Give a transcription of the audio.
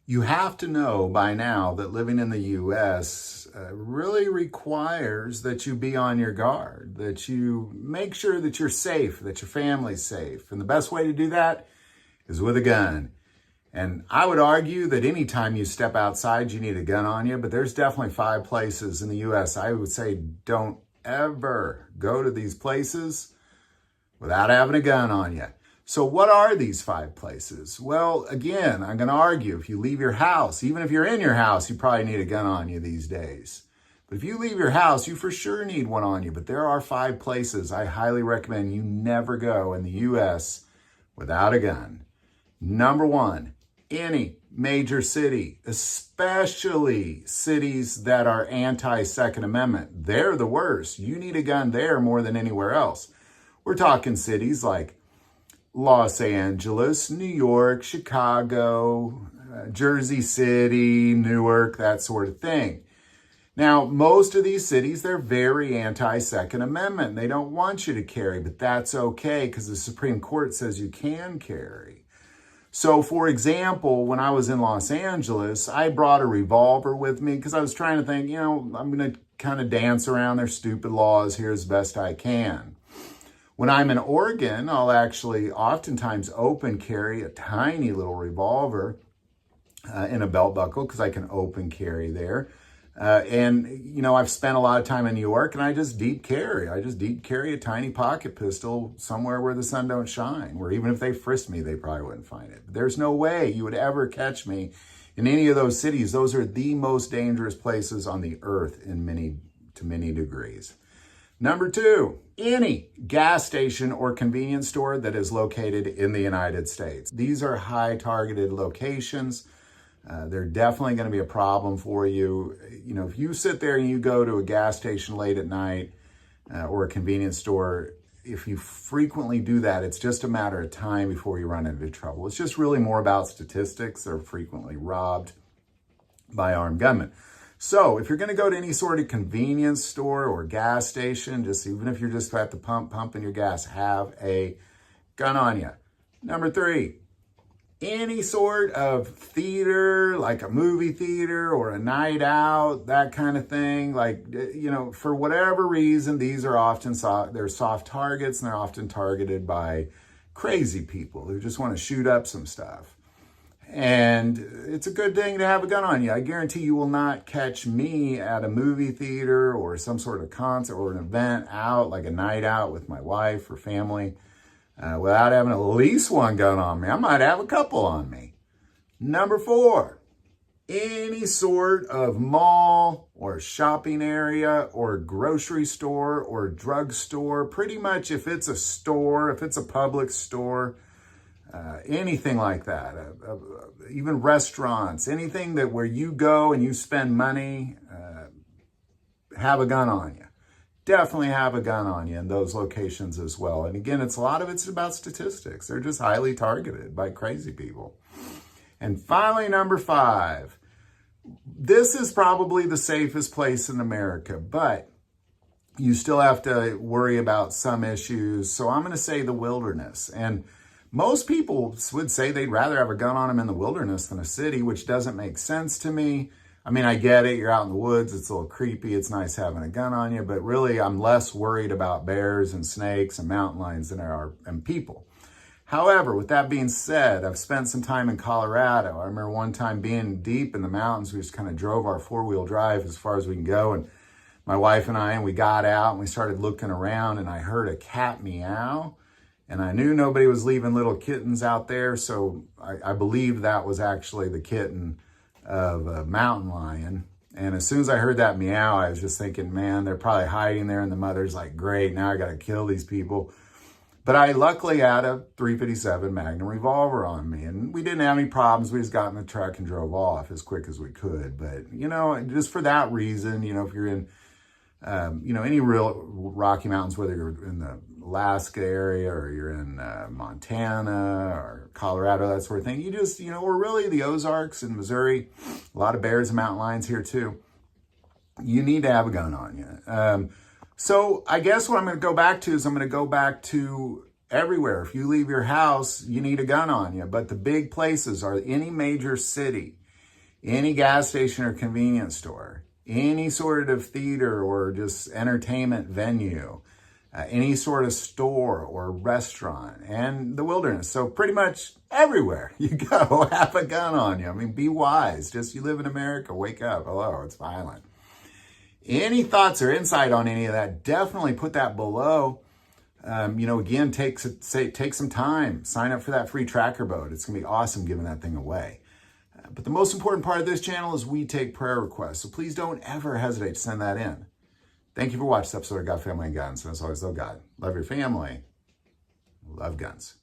You have to know by now that living in the U.S. Really requires that you be on your guard, that you make sure that you're safe, that your family's safe. And the best way to do that is with a gun. And I would argue that anytime you step outside, you need a gun on you, but there's definitely 5 places in the U.S. I would say don't ever go to these places without having a gun on you. So what are these 5 places? Well, again, I'm going to argue if you leave your house, even if you're in your house, you probably need a gun on you these days. But if you leave your house, you for sure need one on you. But there are 5 places I highly recommend you never go in the U.S. without a gun. Number 1, any major city, especially cities that are anti-Second Amendment. They're the worst. You need a gun there more than anywhere else. We're talking cities like Los Angeles, New York, Chicago, Jersey City, Newark, that sort of thing. Now, most of these cities, they're very anti-Second Amendment. They don't want you to carry, but that's okay because the Supreme Court says you can carry. So, for example, when I was in Los Angeles, I brought a revolver with me because I was trying to think, I'm going to kind of dance around their stupid laws here as best I can. When I'm in Oregon, I'll actually oftentimes open carry a tiny little revolver in a belt buckle because I can open carry there. I've spent a lot of time in New York and I just deep carry. I just deep carry a tiny pocket pistol somewhere where the sun don't shine, where even if they frisked me, they probably wouldn't find it. But there's no way you would ever catch me in any of those cities. Those are the most dangerous places on the earth to many degrees. Number 2, any gas station or convenience store that is located in the United States. These are high targeted locations. They're definitely going to be a problem for you. If you sit there and you go to a gas station late at night or a convenience store, if you frequently do that, it's just a matter of time before you run into trouble. It's just really more about statistics. They're frequently robbed by armed gunmen. So if you're going to go to any sort of convenience store or gas station, even if you're just at the pump pumping your gas, have a gun on you. Number 3, any sort of theater, like a movie theater or a night out, that kind of thing. For whatever reason, these are often they're soft targets, and they're often targeted by crazy people who just want to shoot up some stuff. And it's a good thing to have a gun on you. I guarantee you will not catch me at a movie theater or some sort of concert or an event out, like a night out with my wife or family, without having at least one gun on me. I might have a couple on me. Number 4, any sort of mall or shopping area or grocery store or drugstore, pretty much if it's a store, if it's a public store, anything like that, even restaurants, anything where you go and you spend money, have a gun on you. Definitely have a gun on you in those locations as well. And again, a lot of it's about statistics. They're just highly targeted by crazy people. And finally, number 5, this is probably the safest place in America, but you still have to worry about some issues. So I'm going to say the wilderness. And most people would say they'd rather have a gun on them in the wilderness than a city, which doesn't make sense to me. I mean, I get it. You're out in the woods. It's a little creepy. It's nice having a gun on you. But really, I'm less worried about bears and snakes and mountain lions than I are and people. However, with that being said, I've spent some time in Colorado. I remember one time being deep in the mountains. We just kind of drove our 4-wheel drive as far as we can go. And my wife and we got out and we started looking around and I heard a cat meow. And I knew nobody was leaving little kittens out there, so I believe that was actually the kitten of a mountain lion. And as soon as I heard that meow, I was just thinking, man, they're probably hiding there. And the mother's like, great, now I got to kill these people. But I luckily had a .357 Magnum revolver on me. And we didn't have any problems. We just got in the truck and drove off as quick as we could. But, just for that reason, if you're in any real Rocky Mountains, whether you're in the Alaska area or you're in Montana or Colorado, that sort of thing, or really the Ozarks in Missouri, a lot of bears and mountain lions here too. You need to have a gun on you. So I guess what I'm going to go back to is I'm going to go back to everywhere. If you leave your house, you need a gun on you. But the big places are any major city, any gas station or convenience store, any sort of theater or just entertainment venue, any sort of store or restaurant, and the wilderness. So pretty much everywhere you go, have a gun on you. I mean, be wise. Just, you live in America, wake up. Hello, it's violent. Any thoughts or insight on any of that, definitely put that below. Again, take some time. Sign up for that free tracker boat. It's going to be awesome giving that thing away. But the most important part of this channel is we take prayer requests. So please don't ever hesitate to send that in. Thank you for watching this episode of God, Family, and Guns. And as always, love God, love your family, love guns.